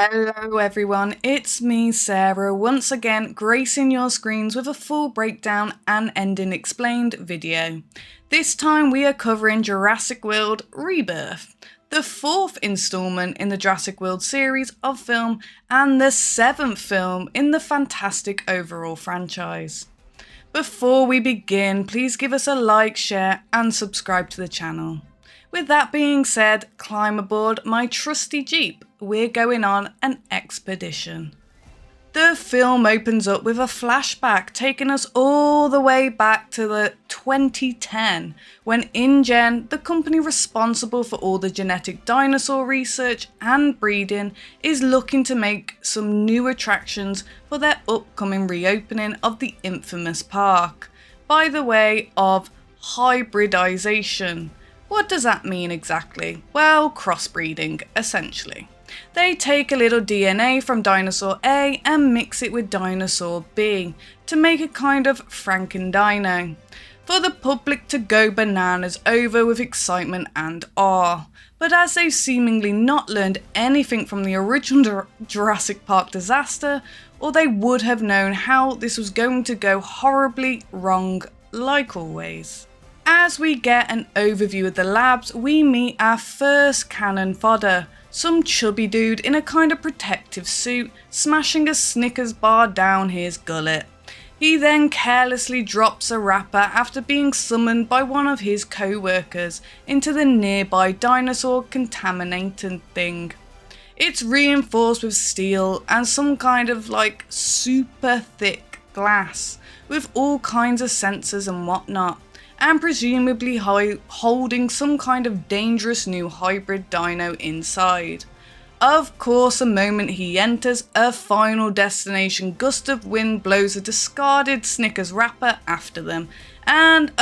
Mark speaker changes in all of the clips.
Speaker 1: Hello everyone, it's me Sarah, once again gracing your screens with a full breakdown and ending explained video. This time we are covering Jurassic World Rebirth, the fourth installment in the Jurassic World series of film and the seventh film in the fantastic overall franchise. Before we begin, please give us a like, share and subscribe to the channel. With that being said, climb aboard my trusty Jeep. We're going on an expedition. The film opens up with a flashback taking us all the way back to the 2010 when InGen, the company responsible for all the genetic dinosaur research and breeding, is looking to make some new attractions for their upcoming reopening of the infamous park, by the way of hybridization. What does that mean exactly? Well, crossbreeding, essentially. They take a little DNA from dinosaur A and mix it with dinosaur B to make a kind of Franken-dino, for the public to go bananas over with excitement and awe. But as they've seemingly not learned anything from the original Jurassic Park disaster, or they would have known how this was going to go horribly wrong, like always. As we get an overview of the labs, we meet our first cannon fodder, some chubby dude in a kind of protective suit, smashing a Snickers bar down his gullet. He then carelessly drops a wrapper after being summoned by one of his co-workers into the nearby dinosaur contaminated thing. It's reinforced with steel and some kind of super thick glass, with all kinds of sensors and whatnot, and presumably holding some kind of dangerous new hybrid dino inside. Of course, the moment he enters, a final destination gust of wind blows a discarded Snickers wrapper after them, and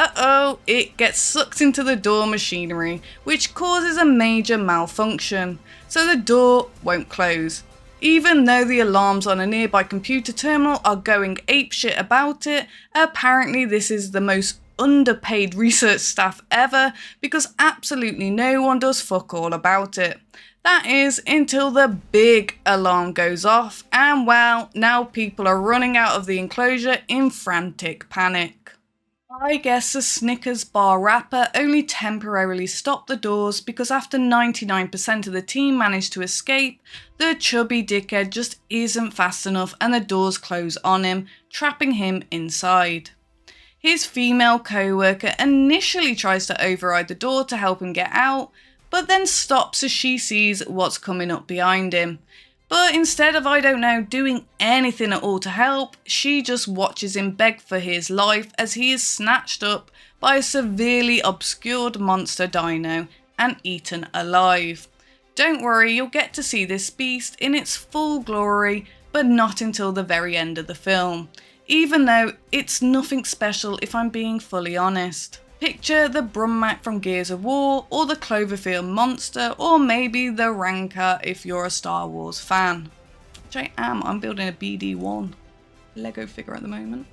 Speaker 1: it gets sucked into the door machinery, which causes a major malfunction, so the door won't close. Even though the alarms on a nearby computer terminal are going apeshit about it, apparently this is the most underpaid research staff ever, because absolutely no one does fuck all about it. That is until the big alarm goes off, and well, now people are running out of the enclosure in frantic panic. I guess the Snickers bar wrapper only temporarily stopped the doors, because after 99% of the team managed to escape, the chubby dickhead just isn't fast enough and the doors close on him, trapping him inside. His female co-worker initially tries to override the door to help him get out, but then stops as she sees what's coming up behind him. But instead of, doing anything at all to help, she just watches him beg for his life as he is snatched up by a severely obscured monster dino and eaten alive. Don't worry, you'll get to see this beast in its full glory, but not until the very end of the film. Even though it's nothing special if I'm being fully honest. Picture the Brumac from Gears of War, or the Cloverfield monster, or maybe the Rancor if you're a Star Wars fan. Which I am, I'm building a BD-1 Lego figure at the moment.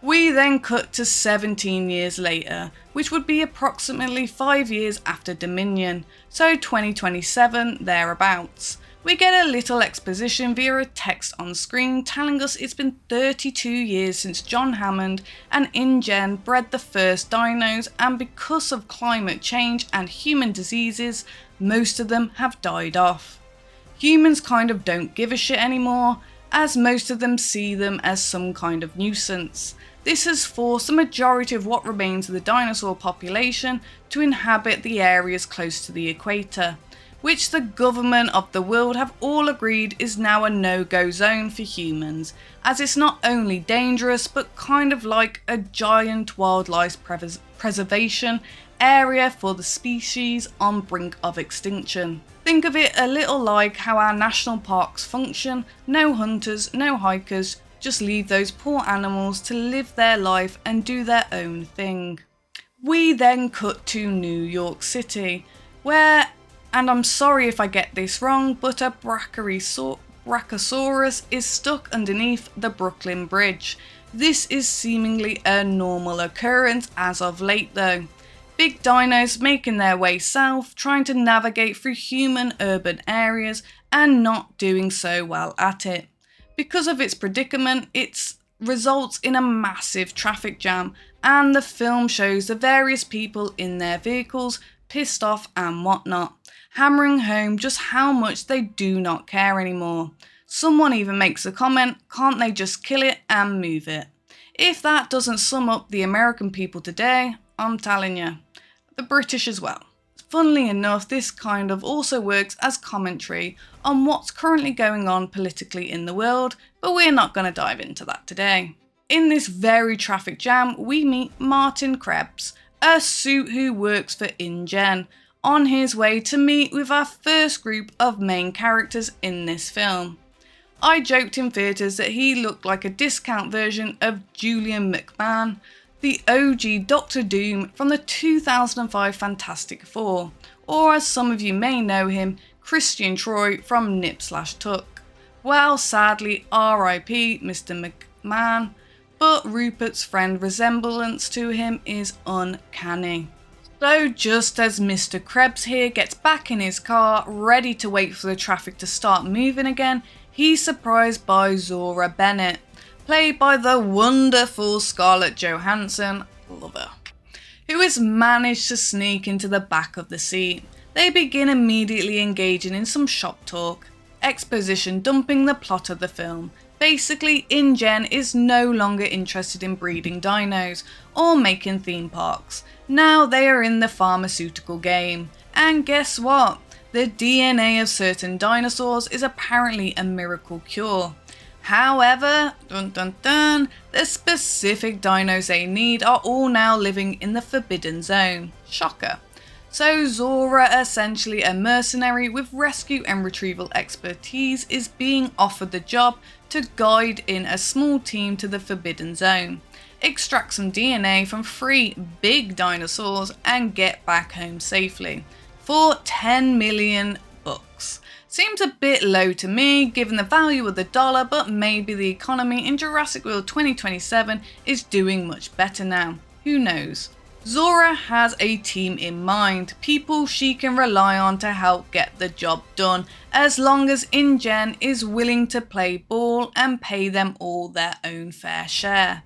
Speaker 1: We then cut to 17 years later, which would be approximately 5 years after Dominion, so 2027 thereabouts. We get a little exposition via a text on screen telling us it's been 32 years since John Hammond and InGen bred the first dinos, and because of climate change and human diseases, most of them have died off. Humans kind of don't give a shit anymore, as most of them see them as some kind of nuisance. This has forced the majority of what remains of the dinosaur population to inhabit the areas close to the equator, which the government of the world have all agreed is now a no-go zone for humans, as it's not only dangerous but kind of like a giant wildlife preservation area for the species on brink of extinction. Think of it a little like how our national parks function: no hunters, no hikers, just leave those poor animals to live their life and do their own thing. We then cut to New York City, where, and I'm sorry if I get this wrong, but a Brachiosaurus is stuck underneath the Brooklyn Bridge. This is seemingly a normal occurrence as of late though. Big dinos making their way south, trying to navigate through human urban areas and not doing so well at it. Because of its predicament, it results in a massive traffic jam, and the film shows the various people in their vehicles pissed off and whatnot, hammering home just how much they do not care anymore. Someone even makes a comment, can't they just kill it and move it? If that doesn't sum up the American people today, I'm telling you, the British as well. Funnily enough, this kind of also works as commentary on what's currently going on politically in the world, but we're not going to dive into that today. In this very traffic jam, we meet Martin Krebs, a suit who works for InGen, on his way to meet with our first group of main characters in this film. I joked in theatres that he looked like a discount version of Julian McMahon, the OG Doctor Doom from the 2005 Fantastic Four, or as some of you may know him, Christian Troy from Nip/Tuck. Well, sadly, RIP Mr. McMahon, but Rupert's friend resemblance to him is uncanny. So just as Mr. Krebs here gets back in his car, ready to wait for the traffic to start moving again, he's surprised by Zora Bennett, played by the wonderful Scarlett Johansson, love her, who has managed to sneak into the back of the seat. They begin immediately engaging in some shop talk, exposition dumping the plot of the film. Basically, InGen is no longer interested in breeding dinos or making theme parks. Now they are in the pharmaceutical game. And guess what? The DNA of certain dinosaurs is apparently a miracle cure. However, the specific dinos they need are all now living in the Forbidden Zone. Shocker. So Zora, essentially a mercenary with rescue and retrieval expertise, is being offered the job to guide in a small team to the Forbidden Zone, extract some DNA from 3 big dinosaurs and get back home safely for 10 million bucks. Seems a bit low to me given the value of the dollar, but maybe the economy in Jurassic World 2027 is doing much better now. Who knows? Zora has a team in mind, people she can rely on to help get the job done, as long as InGen is willing to play ball and pay them all their own fair share.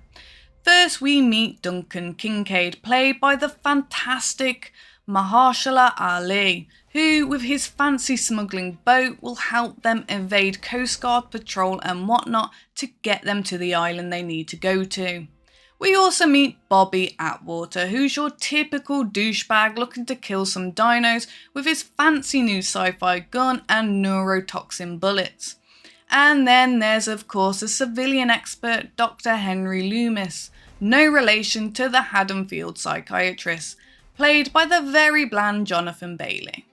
Speaker 1: First we meet Duncan Kincaid, played by the fantastic Mahershala Ali, who with his fancy smuggling boat will help them evade Coast Guard patrol and whatnot to get them to the island they need to go to. We also meet Bobby Atwater, who's your typical douchebag looking to kill some dinos with his fancy new sci-fi gun and neurotoxin bullets. And then there's of course the civilian expert Dr. Henry Loomis, no relation to the Haddonfield psychiatrist, played by the very bland Jonathan Bailey.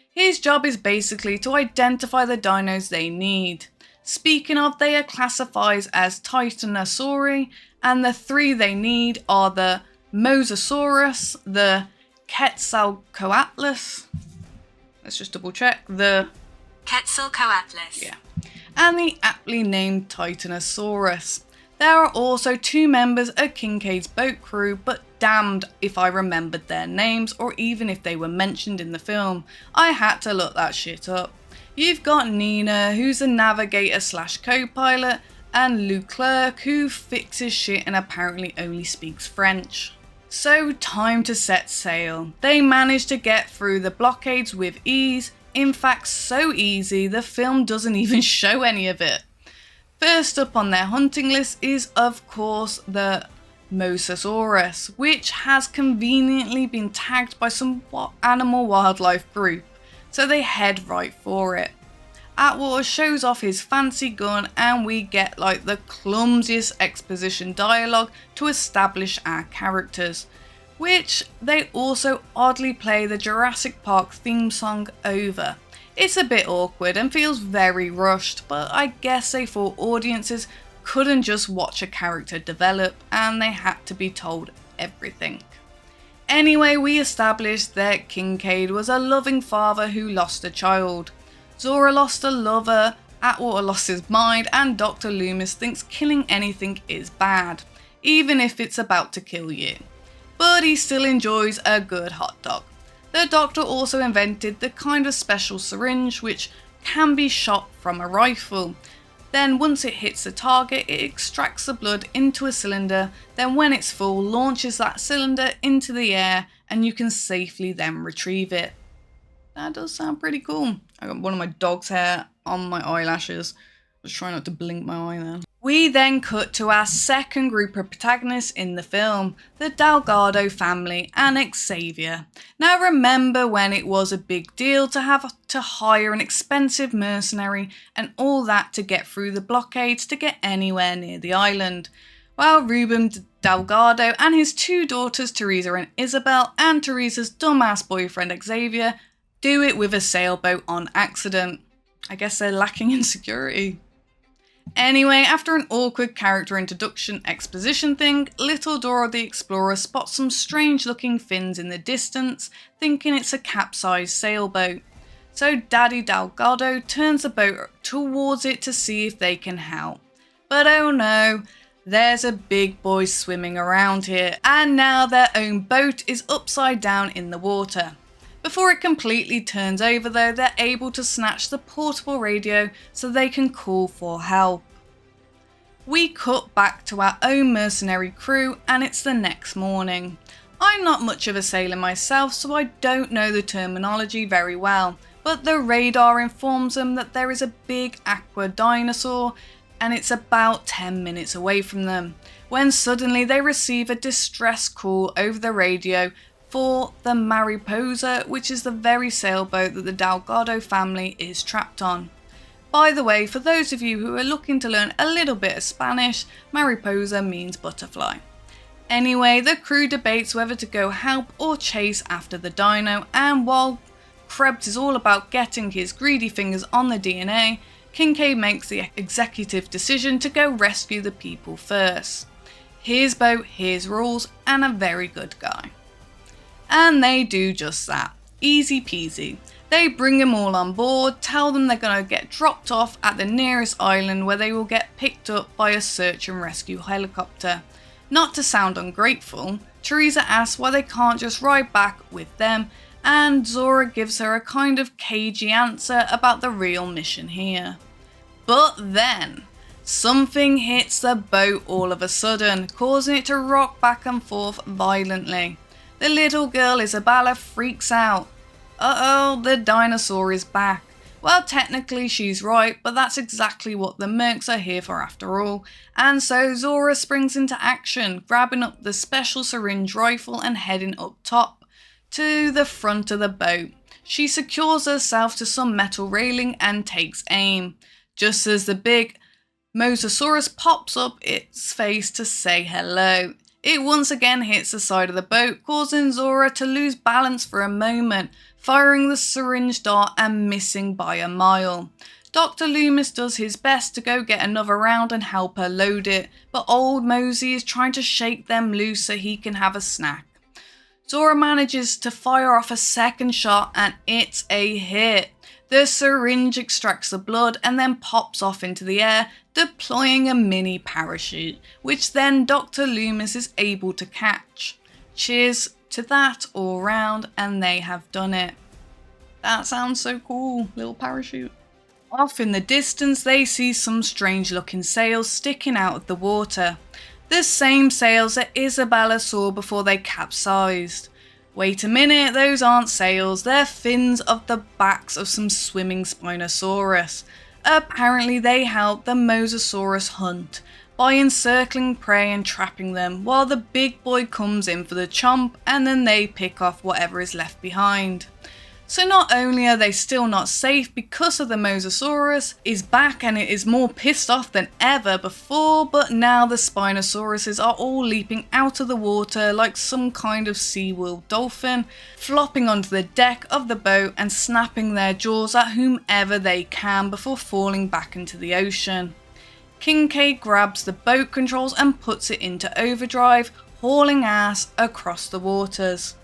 Speaker 1: His job is basically to identify the dinos they need. Speaking of, they are classified as Titanosauri, and the 3 they need are the Mosasaurus, the Quetzalcoatlus, let's just double check, the
Speaker 2: Quetzalcoatlus,
Speaker 1: yeah, and the aptly named Titanosaurus. There are also 2 members of Kincaid's boat crew, but damned if I remembered their names or even if they were mentioned in the film. I had to look that shit up. You've got Nina, who's a navigator / co-pilot, and Leclerc, who fixes shit and apparently only speaks French. So time to set sail. They manage to get through the blockades with ease, in fact so easy the film doesn't even show any of it. First up on their hunting list is of course the Mosasaurus, which has conveniently been tagged by some animal wildlife group, so they head right for it. Atwater shows off his fancy gun and we get like the clumsiest exposition dialogue to establish our characters, which they also oddly play the Jurassic Park theme song over. It's a bit awkward and feels very rushed, but I guess they thought audiences couldn't just watch a character develop and they had to be told everything. Anyway, we established that Kincaid was a loving father who lost a child. Zora lost a lover, Atwater lost his mind, and Dr. Loomis thinks killing anything is bad, even if it's about to kill you. But he still enjoys a good hot dog. The doctor also invented the kind of special syringe which can be shot from a rifle. Then once it hits the target, it extracts the blood into a cylinder, then when it's full, launches that cylinder into the air and you can safely then retrieve it. That does sound pretty cool. I got one of my dog's hair on my eyelashes. I was trying not to blink my eye then. We then cut to our second group of protagonists in the film, the Delgado family and Xavier. Now remember when it was a big deal to have to hire an expensive mercenary and all that to get through the blockades to get anywhere near the island. Well, Ruben Delgado and his two daughters Teresa and Isabel and Teresa's dumbass boyfriend Xavier do it with a sailboat on accident. I guess they're lacking in security. Anyway, after an awkward character introduction exposition thing, little Dora the Explorer spots some strange looking fins in the distance, thinking it's a capsized sailboat. So Daddy Delgado turns the boat towards it to see if they can help. But oh no, there's a big boy swimming around here, and now their own boat is upside down in the water. Before it completely turns over though, they're able to snatch the portable radio so they can call for help. We cut back to our own mercenary crew and it's the next morning. I'm not much of a sailor myself, so I don't know the terminology very well, but the radar informs them that there is a big aqua dinosaur and it's about 10 minutes away from them, when suddenly they receive a distress call over the radio for the Mariposa, which is the very sailboat that the Delgado family is trapped on. By the way, for those of you who are looking to learn a little bit of Spanish, Mariposa means butterfly. Anyway, the crew debates whether to go help or chase after the dino, and while Krebs is all about getting his greedy fingers on the DNA, Kincaid makes the executive decision to go rescue the people first. His boat, his rules, and a very good guy. And they do just that. Easy peasy. They bring them all on board, tell them they're going to get dropped off at the nearest island where they will get picked up by a search and rescue helicopter. Not to sound ungrateful, Teresa asks why they can't just ride back with them, and Zora gives her a kind of cagey answer about the real mission here. But then, something hits the boat all of a sudden, causing it to rock back and forth violently. The little girl Isabella freaks out. Uh-oh, the dinosaur is back. Well, technically she's right, but that's exactly what the Mercs are here for after all. And so Zora springs into action, grabbing up the special syringe rifle and heading up top to the front of the boat. She secures herself to some metal railing and takes aim, just as the big Mosasaurus pops up its face to say hello. It once again hits the side of the boat, causing Zora to lose balance for a moment, firing the syringe dart and missing by a mile. Dr. Loomis does his best to go get another round and help her load it, but old Mosey is trying to shake them loose so he can have a snack. Zora manages to fire off a second shot and it's a hit. The syringe extracts the blood and then pops off into the air, deploying a mini parachute, which then Dr. Loomis is able to catch. Cheers to that all round, and they have done it. That sounds so cool, little parachute. Off in the distance, they see some strange looking sails sticking out of the water. The same sails that Isabella saw before they capsized. Wait a minute, those aren't sails, they're fins of the backs of some swimming Spinosaurus. Apparently they help the Mosasaurus hunt by encircling prey and trapping them, while the big boy comes in for the chomp and then they pick off whatever is left behind. So not only are they still not safe because of the Mosasaurus is back and it is more pissed off than ever before, but now the Spinosauruses are all leaping out of the water like some kind of SeaWorld dolphin, flopping onto the deck of the boat and snapping their jaws at whomever they can before falling back into the ocean. Kincaid grabs the boat controls and puts it into overdrive, hauling ass across the waters.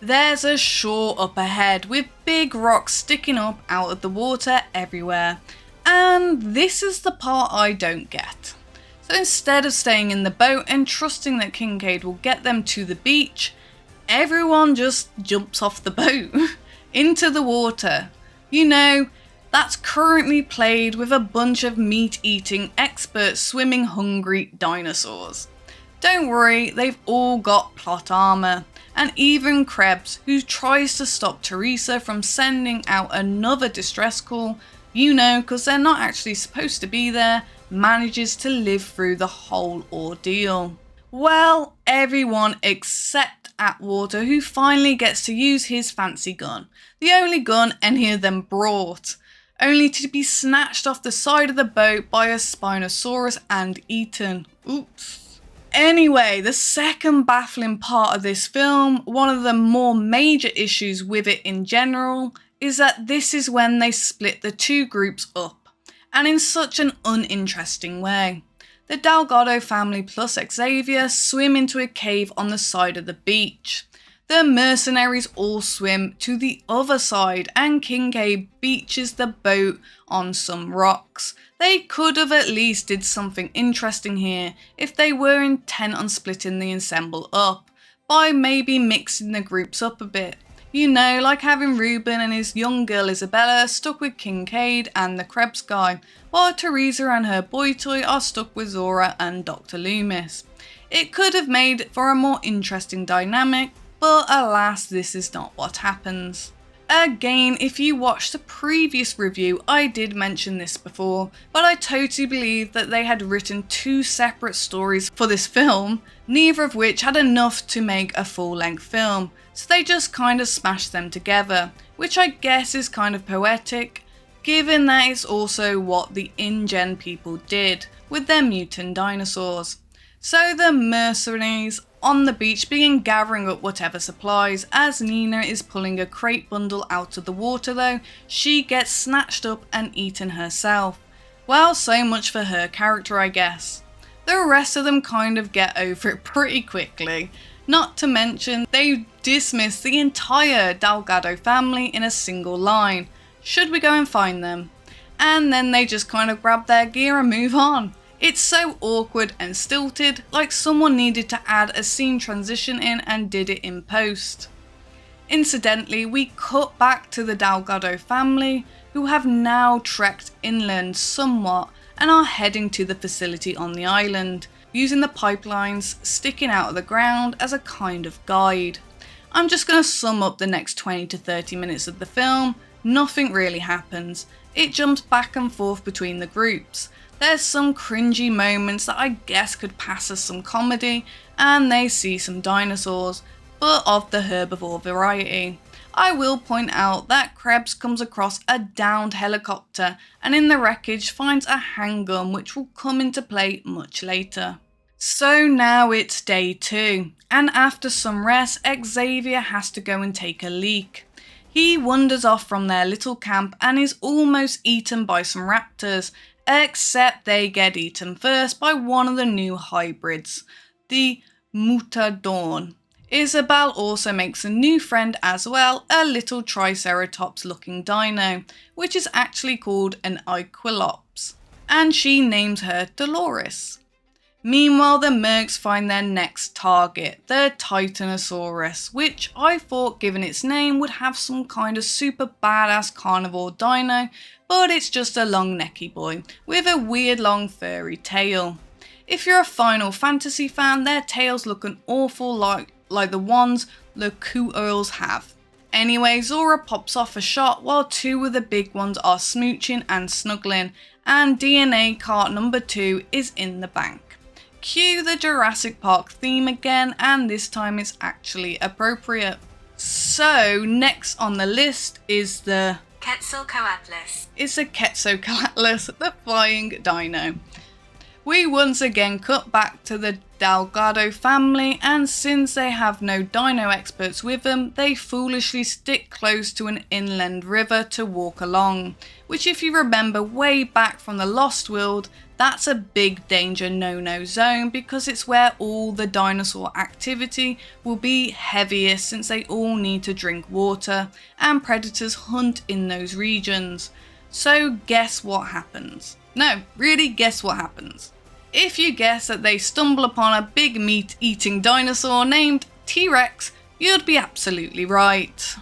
Speaker 1: There's a shore up ahead with big rocks sticking up out of the water everywhere, and this is the part I don't get. So instead of staying in the boat and trusting that Kincaid will get them to the beach, everyone just jumps off the boat into the water. You know, that's currently played with a bunch of meat-eating, expert swimming-hungry dinosaurs. Don't worry, they've all got plot armor, and even Krebs, who tries to stop Teresa from sending out another distress call, you know, because they're not actually supposed to be there, manages to live through the whole ordeal. Well, everyone except Atwater, who finally gets to use his fancy gun, the only gun any of them brought, only to be snatched off the side of the boat by a Spinosaurus and eaten. Oops. Anyway, the second baffling part of this film, one of the more major issues with it in general, is that this is when they split the two groups up, and in such an uninteresting way. The Delgado family plus Xavier swim into a cave on the side of the beach. The mercenaries all swim to the other side, and Kincaid beaches the boat on some rocks. They could have at least did something interesting here if they were intent on splitting the ensemble up, by maybe mixing the groups up a bit. You know, like having Ruben and his young girl Isabella stuck with Kincaid and the Krebs guy, while Teresa and her boy toy are stuck with Zora and Dr. Loomis. It could have made for a more interesting dynamic, but alas, this is not what happens. Again, if you watched the previous review, I did mention this before, but I totally believe that they had written two separate stories for this film, neither of which had enough to make a full-length film, so they just kind of smashed them together, which I guess is kind of poetic, given that it's also what the InGen people did with their mutant dinosaurs. So the mercenaries on the beach begin gathering up whatever supplies. As Nina is pulling a crate bundle out of the water though, she gets snatched up and eaten herself. Well, so much for her character, I guess. The rest of them kind of get over it pretty quickly. Not to mention, they dismiss the entire Delgado family in a single line. Should we go and find them? And then they just kind of grab their gear and move on. It's so awkward and stilted, like someone needed to add a scene transition in and did it in post. Incidentally, we cut back to the Delgado family, who have now trekked inland somewhat and are heading to the facility on the island, using the pipelines sticking out of the ground as a kind of guide. I'm just going to sum up the next 20 to 30 minutes of the film. Nothing really happens. It jumps back and forth between the groups. There's some cringy moments that I guess could pass as some comedy, and they see some dinosaurs, but of the herbivore variety. I will point out that Krebs comes across a downed helicopter and in the wreckage finds a handgun which will come into play much later. So now it's day 2, and after some rest, Xavier has to go and take a leak. He wanders off from their little camp and is almost eaten by some raptors, except they get eaten first by one of the new hybrids, the Mutadorn. Isabel also makes a new friend as well, a little Triceratops looking dino, which is actually called an Aequilops, and she names her Dolores. Meanwhile, the Mercs find their next target, the Titanosaurus, which I thought, given its name, would have some kind of super badass carnivore dino, but it's just a long necky boy with a weird long furry tail. If you're a Final Fantasy fan, their tails look an awful lot like the ones the Kuurls have. Anyway, Zora pops off a shot while two of the big ones are smooching and snuggling, and DNA cart number 2 is in the bank. Cue the Jurassic Park theme again, and this time it's actually appropriate. So next on the list is the
Speaker 2: Quetzalcoatlus.
Speaker 1: It's a Quetzalcoatlus, the flying dino. We once again cut back to the Delgado family, and since they have no dino experts with them, they foolishly stick close to an inland river to walk along, which if you remember way back from the Lost World, that's a big danger no-no zone because it's where all the dinosaur activity will be heaviest since they all need to drink water and predators hunt in those regions. So guess what happens? No, really guess what happens. If you guess that they stumble upon a big meat-eating dinosaur named T-Rex, you'd be absolutely right.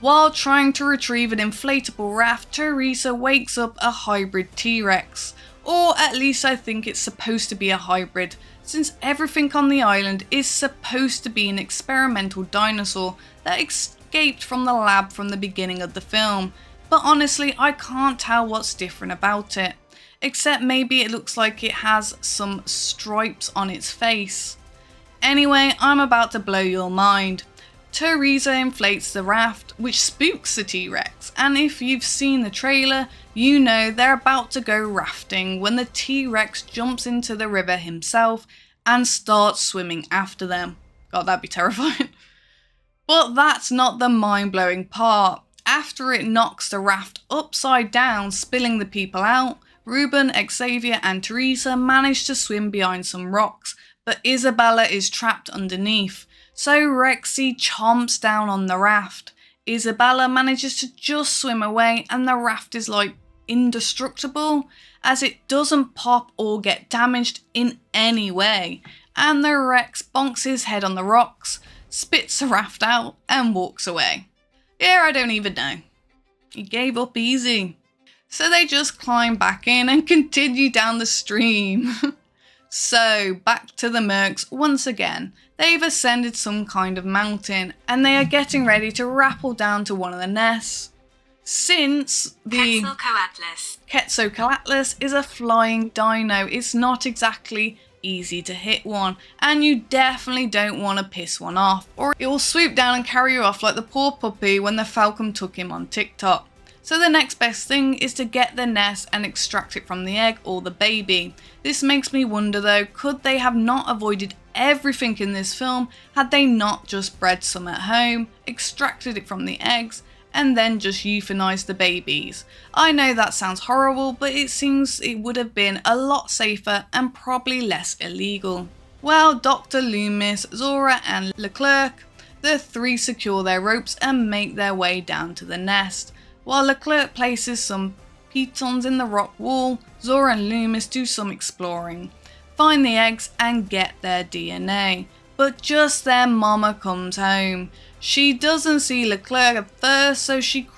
Speaker 1: While trying to retrieve an inflatable raft, Teresa wakes up a hybrid T-Rex. Or at least I think it's supposed to be a hybrid, since everything on the island is supposed to be an experimental dinosaur that escaped from the lab from the beginning of the film. But honestly, I can't tell what's different about it, except maybe it looks like it has some stripes on its face. Anyway, I'm about to blow your mind. Teresa inflates the raft, which spooks the T-Rex, and if you've seen the trailer, you know they're about to go rafting when the T-Rex jumps into the river himself and starts swimming after them. God, that'd be terrifying. But that's not the mind-blowing part. After it knocks the raft upside down, spilling the people out, Ruben, Xavier and Teresa manage to swim behind some rocks, but Isabella is trapped underneath. So Rexy chomps down on the raft. Isabella manages to just swim away and the raft is like indestructible, as it doesn't pop or get damaged in any way. And the Rex bonks his head on the rocks, spits the raft out and walks away. Yeah, I don't even know. He gave up easy. So they just climb back in and continue down the stream. So, back to the Mercs once again. They've ascended some kind of mountain and they are getting ready to rappel down to one of the nests. Since the Quetzalcoatlus is a flying dino, it's not exactly easy to hit one, and you definitely don't want to piss one off, or it will swoop down and carry you off like the poor puppy when the Falcon took him on TikTok. So the next best thing is to get the nest and extract it from the egg or the baby. This makes me wonder though, could they have not avoided everything in this film had they not just bred some at home, extracted it from the eggs, and then just euthanized the babies? I know that sounds horrible, but it seems it would have been a lot safer and probably less illegal. Well, Dr. Loomis, Zora and Leclerc, the three secure their ropes and make their way down to the nest. While Leclerc places some pitons in the rock wall, Zora and Loomis do some exploring, find the eggs and get their DNA. But just then Mama comes home. She doesn't see Leclerc at first, so she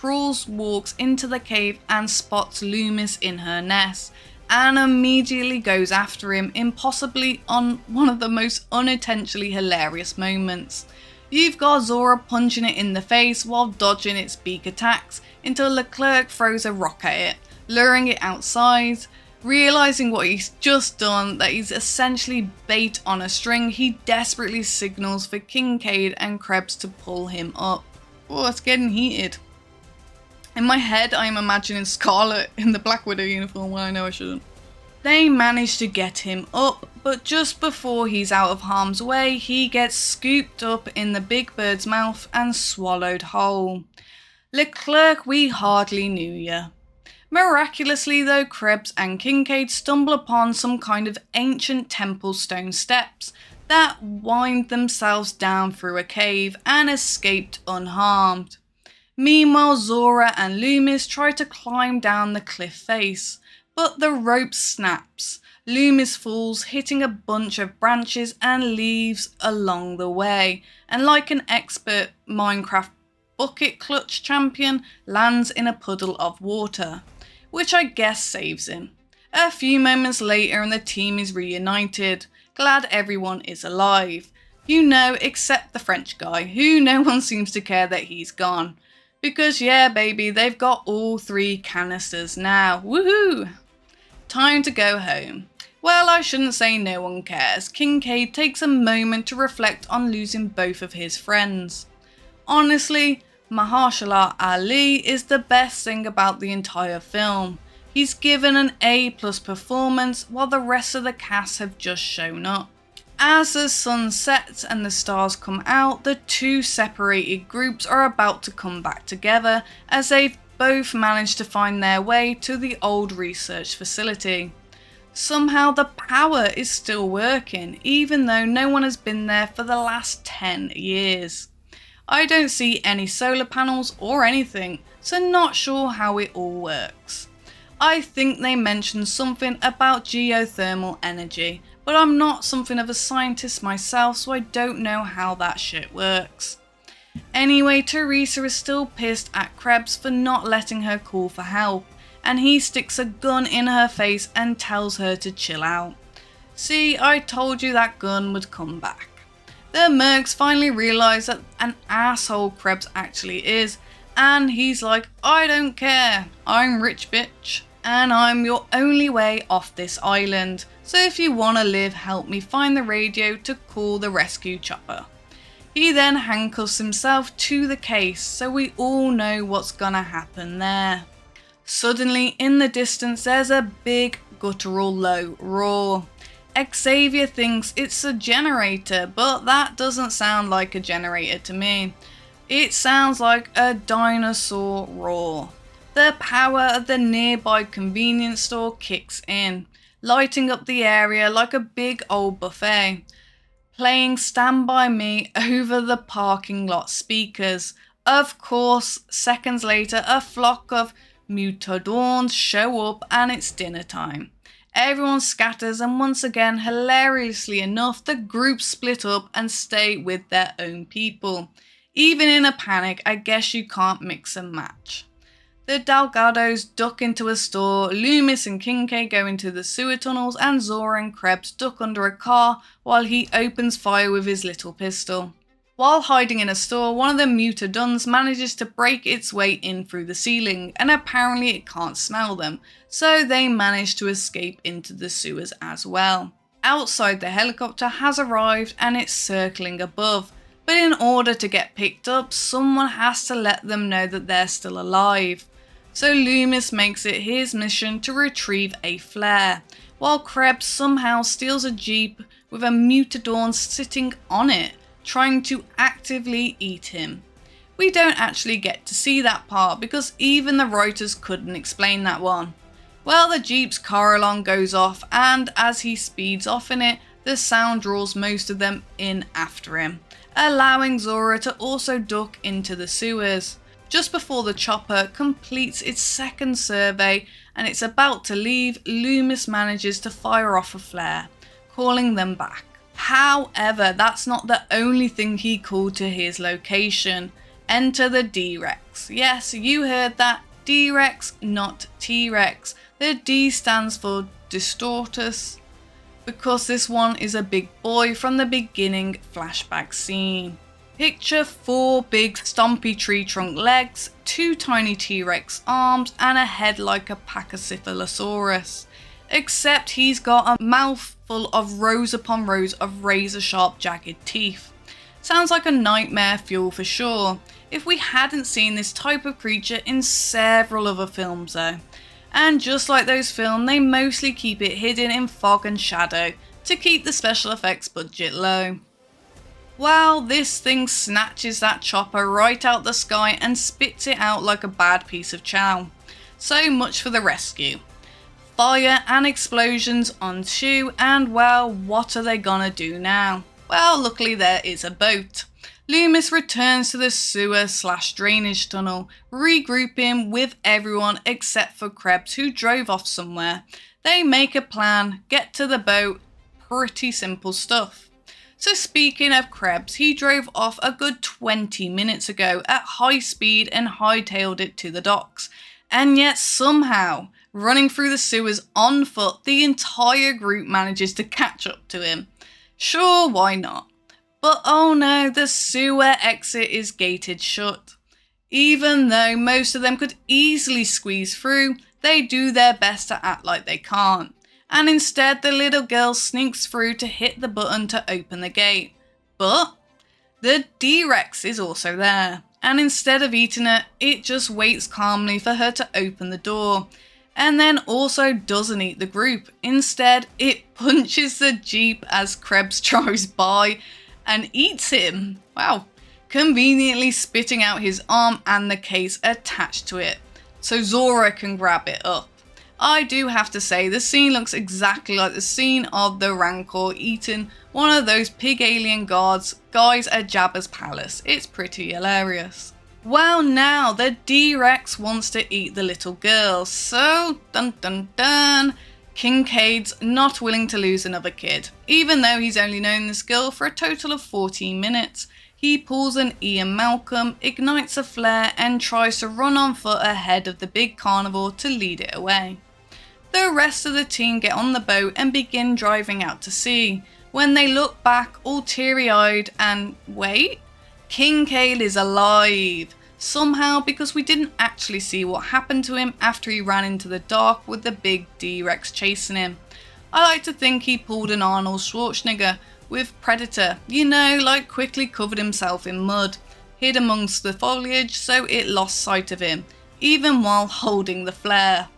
Speaker 1: walks into the cave and spots Loomis in her nest, and immediately goes after him, impossibly on one of the most unintentionally hilarious moments. You've got Zora punching it in the face while dodging its beak attacks until Leclerc throws a rock at it, luring it outside. Realising what he's just done, that he's essentially bait on a string, he desperately signals for Kincaid and Krebs to pull him up. Oh, it's getting heated. In my head, I am imagining Scarlet in the Black Widow uniform when I know I shouldn't. They manage to get him up, but just before he's out of harm's way, he gets scooped up in the big bird's mouth and swallowed whole. Leclerc, we hardly knew ya. Miraculously though, Krebs and Kincaid stumble upon some kind of ancient temple stone steps that wind themselves down through a cave and escaped unharmed. Meanwhile, Zora and Loomis try to climb down the cliff face, but the rope snaps. Loomis falls, hitting a bunch of branches and leaves along the way, and like an expert Minecraft bucket clutch champion, lands in a puddle of water, which I guess saves him. A few moments later and the team is reunited, glad everyone is alive. You know, except the French guy, who no one seems to care that he's gone. Because yeah baby, they've got all 3 canisters now, woohoo! Time to go home. Well, I shouldn't say no one cares. Kincaid takes a moment to reflect on losing both of his friends. Honestly, Mahershala Ali is the best thing about the entire film. He's given an A+ performance while the rest of the cast have just shown up. As the sun sets and the stars come out, the 2 separated groups are about to come back together as they've both managed to find their way to the old research facility. Somehow the power is still working, even though no one has been there for the last 10 years. I don't see any solar panels or anything, so not sure how it all works. I think they mentioned something about geothermal energy, but I'm not something of a scientist myself, so I don't know how that shit works. Anyway, Teresa is still pissed at Krebs for not letting her call for help, and he sticks a gun in her face and tells her to chill out. See, I told you that gun would come back. The mercs finally realise that an asshole Krebs actually is, and he's like, I don't care, I'm rich bitch, and I'm your only way off this island, so if you wanna live, help me find the radio to call the rescue chopper. He then handcuffs himself to the case, so we all know what's gonna happen there. Suddenly, in the distance, there's a big guttural low roar. Xavier thinks it's a generator, but that doesn't sound like a generator to me. It sounds like a dinosaur roar. The power of the nearby convenience store kicks in, lighting up the area like a big old buffet, playing Stand By Me over the parking lot speakers. Of course, seconds later, a flock of mutadorns show up and it's dinner time. Everyone scatters, and once again, hilariously enough, the group split up and stay with their own people. Even in a panic, I guess you can't mix and match. The Delgados duck into a store, Loomis and Kincaid go into the sewer tunnels, and Zora and Krebs duck under a car while he opens fire with his little pistol. While hiding in a store, one of the mutadons manages to break its way in through the ceiling, and apparently it can't smell them, so they manage to escape into the sewers as well. Outside, the helicopter has arrived and it's circling above, but in order to get picked up, someone has to let them know that they're still alive. So Loomis makes it his mission to retrieve a flare, while Krebs somehow steals a jeep with a mutadorn sitting on it, trying to actively eat him. We don't actually get to see that part because even the writers couldn't explain that one. Well, the jeep's car alarm goes off, and as he speeds off in it, the sound draws most of them in after him, allowing Zora to also duck into the sewers. Just before the chopper completes its second survey and it's about to leave, Loomis manages to fire off a flare, calling them back. However, that's not the only thing he called to his location. Enter the D-Rex. Yes, you heard that. D-Rex, not T-Rex. The D stands for Distortus, because this one is a big boy from the beginning flashback scene. Picture 4 big stompy tree trunk legs, 2 tiny T-Rex arms, and a head like a Pachycephalosaurus. Except he's got a mouthful of rows upon rows of razor sharp jagged teeth. Sounds like a nightmare fuel for sure, if we hadn't seen this type of creature in several other films though. And just like those films, they mostly keep it hidden in fog and shadow to keep the special effects budget low. Well, this thing snatches that chopper right out the sky and spits it out like a bad piece of chow. So much for the rescue. Fire and explosions ensue, and well, what are they gonna do now? Well, luckily there is a boat. Loomis returns to the sewer/drainage tunnel, regrouping with everyone except for Krebs, who drove off somewhere. They make a plan, get to the boat, pretty simple stuff. So speaking of Krebs, he drove off a good 20 minutes ago at high speed and hightailed it to the docks. And yet somehow, running through the sewers on foot, the entire group manages to catch up to him. Sure, why not? But oh no, the sewer exit is gated shut. Even though most of them could easily squeeze through, they do their best to act like they can't. And instead the little girl sneaks through to hit the button to open the gate. But the D-Rex is also there, and instead of eating it, it just waits calmly for her to open the door, and then also doesn't eat the group. Instead, it punches the jeep as Krebs drives by and eats him. Wow. Conveniently spitting out his arm and the case attached to it, so Zora can grab it up. I do have to say, the scene looks exactly like the scene of the Rancor eating one of those pig alien guys at Jabba's palace. It's pretty hilarious. Well, now the D-Rex wants to eat the little girl, so dun dun dun, Kincaid's not willing to lose another kid, even though he's only known this girl for a total of 14 minutes. He pulls an Ian Malcolm, ignites a flare, and tries to run on foot ahead of the big carnivore to lead it away. The rest of the team get on the boat and begin driving out to sea, when they look back all teary-eyed and wait, King Kale is alive! Somehow, because we didn't actually see what happened to him after he ran into the dark with the big D-Rex chasing him. I like to think he pulled an Arnold Schwarzenegger with Predator, like quickly covered himself in mud, hid amongst the foliage so it lost sight of him, even while holding the flare.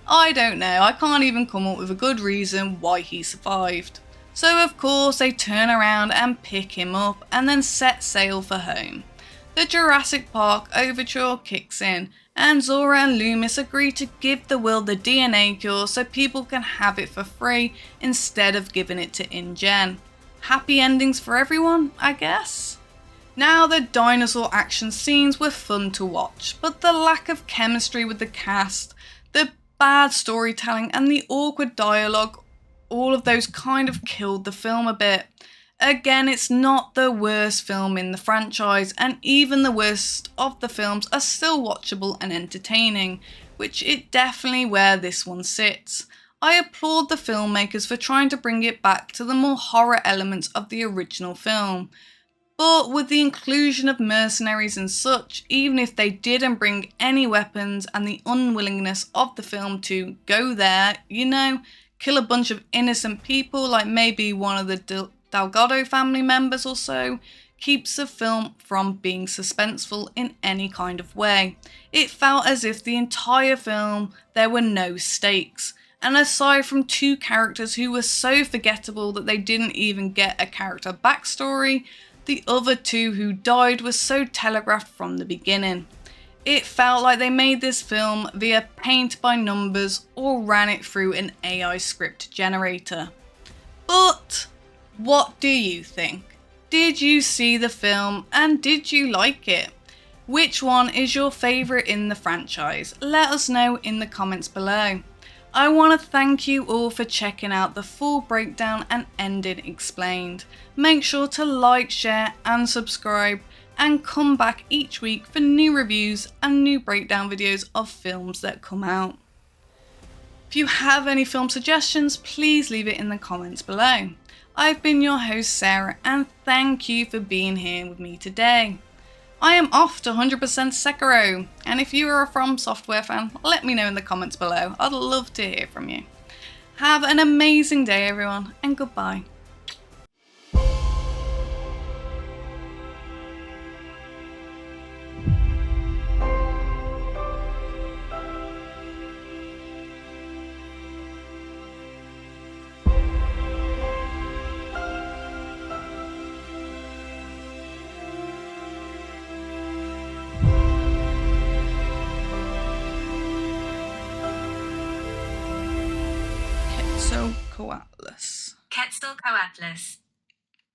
Speaker 1: I don't know, I can't even come up with a good reason why he survived. So of course they turn around and pick him up and then set sail for home. The Jurassic Park overture kicks in and Zora and Loomis agree to give the world the DNA cure so people can have it for free instead of giving it to InGen. Happy endings for everyone, I guess? Now the dinosaur action scenes were fun to watch, but the lack of chemistry with the cast, the bad storytelling and the awkward dialogue, all of those kind of killed the film a bit. Again, it's not the worst film in the franchise, and even the worst of the films are still watchable and entertaining, which is definitely where this one sits. I applaud the filmmakers for trying to bring it back to the more horror elements of the original film. But with the inclusion of mercenaries and such, even if they didn't bring any weapons and the unwillingness of the film to go there, kill a bunch of innocent people like maybe one of the Delgado family members or so, keeps the film from being suspenseful in any kind of way. It felt as if the entire film there were no stakes, and aside from two characters who were so forgettable that they didn't even get a character backstory, the other two who died were so telegraphed from the beginning. It felt like they made this film via paint by numbers or ran it through an AI script generator. But what do you think? Did you see the film and did you like it? Which one is your favourite in the franchise? Let us know in the comments below. I want to thank you all for checking out the full breakdown and ending explained. Make sure to like, share and subscribe, and come back each week for new reviews and new breakdown videos of films that come out. If you have any film suggestions, please leave it in the comments below. I've been your host Sarah, and thank you for being here with me today. I am off to 100% Sekiro, and if you are a From Software fan, let me know in the comments below. I'd love to hear from you. Have an amazing day everyone, and goodbye. Quetzalcoatlus.
Speaker 2: Quetzalcoatlus.